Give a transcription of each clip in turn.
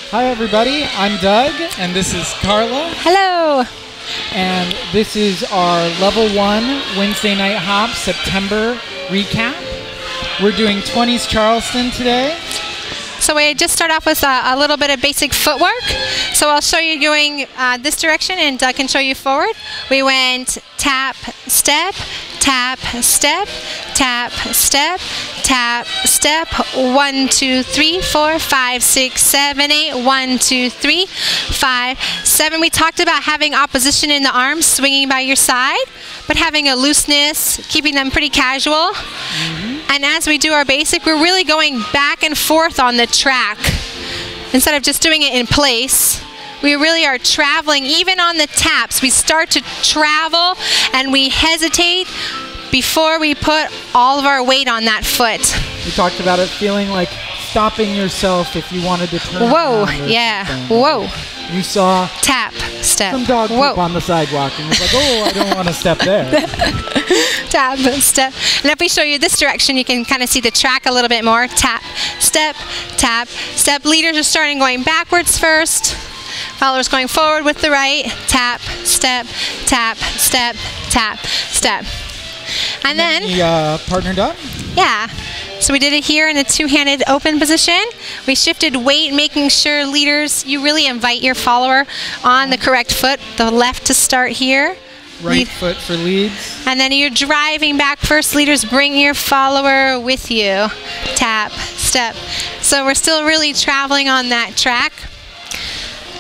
Hi everybody, I'm Doug, and this is Carla. Hello. And this is our Level 1 Wednesday Night Hop September recap. We're doing 20s Charleston today. So we just start off with a little bit of basic footwork. So I'll show you going this direction, and Doug can show you forward. We went tap, step, tap, step, tap, step, tap, step. 1, 2, 3, 4, 5, 6, 7, 8. 1, 2, 3, 5, 7. We talked about having opposition in the arms, swinging by your side, but having a looseness, keeping them pretty casual. And as we do our basic, we're really going back and forth on the track. Instead of just doing it in place, we really are traveling. Even on the taps, we start to travel and we hesitate before we put all of our weight on that foot. We talked about it feeling like stopping yourself if you wanted to turn Whoa, around. yeah, Something. whoa. You saw Tap, step, some dog whoa. poop on the sidewalk, and you're like, oh, I don't want to step there. Tap, step. And if we show you this direction, you can kind of see the track a little bit more. Tap, step, tap, step. Leaders are starting going backwards first. Followers going forward with the right. Tap, step, tap, step, tap, step. And then Partnered up? Yeah. So we did it here in a two-handed open position. We shifted weight, making sure leaders, you really invite your follower on the correct foot, the left to start here. Right foot for leads. And then you're driving back first. Leaders, bring your follower with you. Tap, step. So we're still really traveling on that track.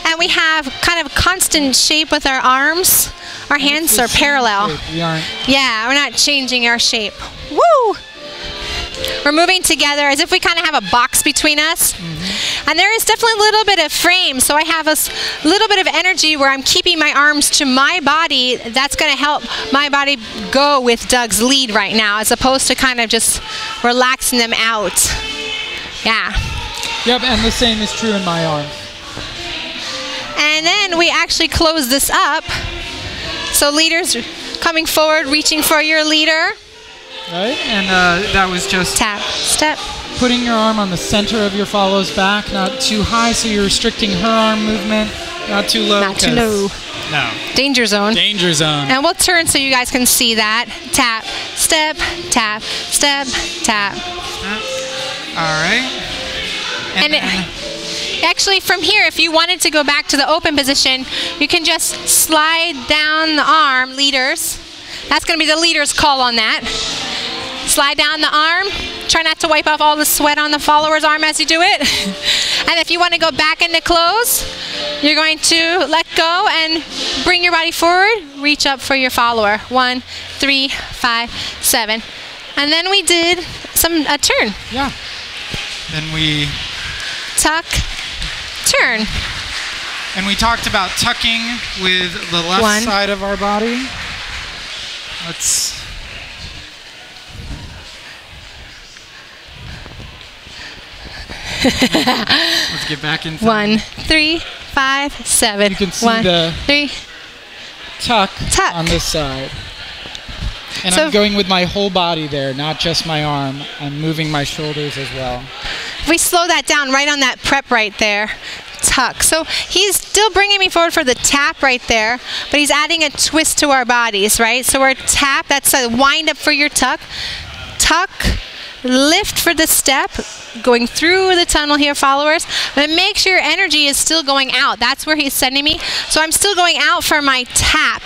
And we have kind of constant shape with our arms. Our hands are parallel. We aren't. Yeah, we're not changing our shape. Woo! We're moving together as if we kind of have a box between us. And there is definitely a little bit of frame, so I have a little bit of energy where I'm keeping my arms to my body. That's going to help my body go with Doug's lead right now, as opposed to kind of just relaxing them out. Yeah. Yep, and the same is true in my arms. And then we actually close this up. So leaders coming forward, reaching for your leader. Right, and that was just Tap, step. putting your arm on the center of your follow's back, not too high, so you're restricting her arm movement, not too low. Not too low. No. Danger zone. Danger zone. And we'll turn so you guys can see that. Tap, step, tap, step, tap. All right. And actually from here, if you wanted to go back to the open position, you can just slide down the arm, leaders. That's going to be the leader's call on that. Slide down the arm. Try not to wipe off all the sweat on the follower's arm as you do it. And if you want to go back into close, you're going to let go and bring your body forward. Reach up for your follower. 1, 3, 5, 7. And then we did a turn. Yeah. Then we tuck, turn. And we talked about tucking with the left side of our body. Let's get back in. 1, 3, 5, 7. You can see 1, the 3. Tuck on this side. And so I'm going with my whole body there, not just my arm. I'm moving my shoulders as well. If we slow that down right on that prep right there, tuck. So he's still bringing me forward for the tap right there, but he's adding a twist to our bodies, right? So we're tap, that's a wind up for your tuck. Tuck, lift for the step, going through the tunnel here, followers. But make sure your energy is still going out. That's where he's sending me. So I'm still going out for my tap.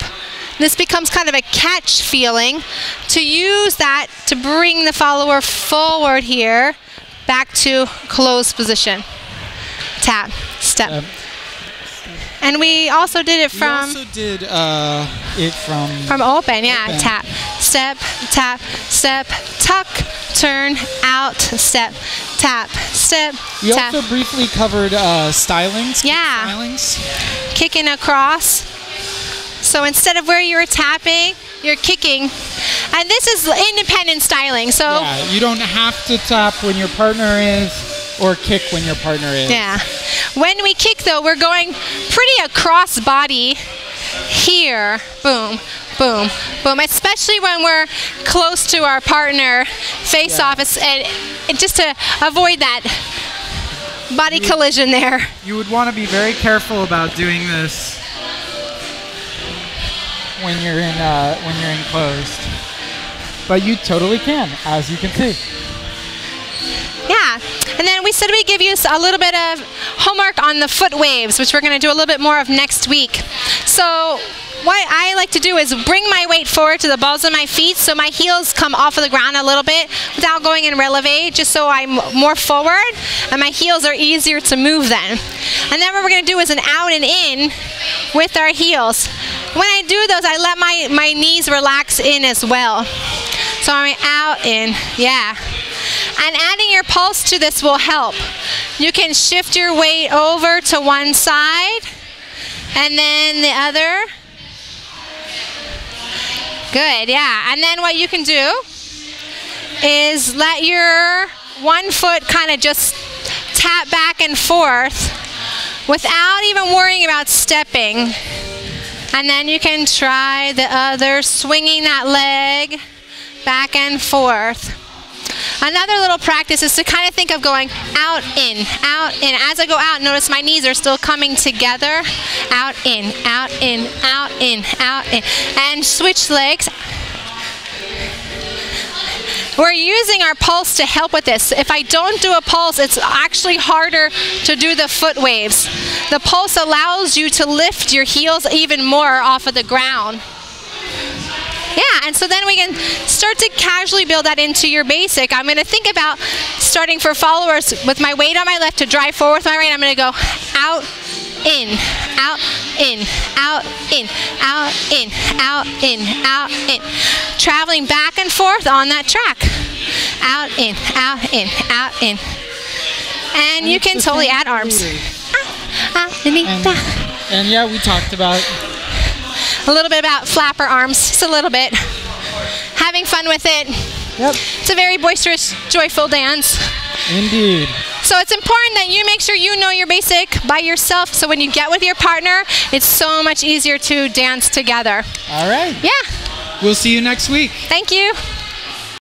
This becomes kind of a catch feeling. To use that to bring the follower forward here, back to closed position. Tap, step. And we also did it from... We also did it from open, yeah. Open. Tap, step, tap, step, tuck, turn, out, step, tap, step, We tap. also briefly covered stylings. Yeah. Stylings. Kicking across. So instead of where you were tapping, you're kicking. And this is independent styling. So yeah, you don't have to tap when your partner is or kick when your partner is. Yeah. When we kick, though, we're going pretty across body here. Boom, boom, boom. Especially when we're close to our partner, face off, and just to avoid that body collision there. You would want to be very careful about doing this when you're enclosed. But you totally can, as you can see. Yeah, and then we said we'd give you a little bit of homework on the foot waves, which we're going to do a little bit more of next week. So what I like to do is bring my weight forward to the balls of my feet so my heels come off of the ground a little bit without going in releve, just so I'm more forward and my heels are easier to move then. And then what we're going to do is an out and in with our heels. When I do those, I let my knees relax in as well. So I'm out, in, yeah. And adding your pulse to this will help. You can shift your weight over to one side and then the other. Good, yeah. And then what you can do is let your one foot kind of just tap back and forth without even worrying about stepping. And then you can try the other, swinging that leg back and forth. Another little practice is to kind of think of going out, in, out, in. As I go out, notice my knees are still coming together. Out, in, out, in, out, in, out, in. And switch legs. We're using our pulse to help with this. If I don't do a pulse, it's actually harder to do the foot waves. The pulse allows you to lift your heels even more off of the ground. Yeah, and so then we can start to casually build that into your basic. I'm going to think about starting for followers with my weight on my left to drive forward with my right. I'm going to go out, in, out, in, out, in, out, in, out, in, out, in. Traveling back and forth on that track. Out, in, out, in, out, in. And you can totally add arms. And yeah, we talked about a little bit about flapper arms, just a little bit. Having fun with it. Yep. It's a very boisterous, joyful dance. Indeed. So it's important that you make sure you know your basic by yourself, so when you get with your partner, it's so much easier to dance together. All right. Yeah. We'll see you next week. Thank you.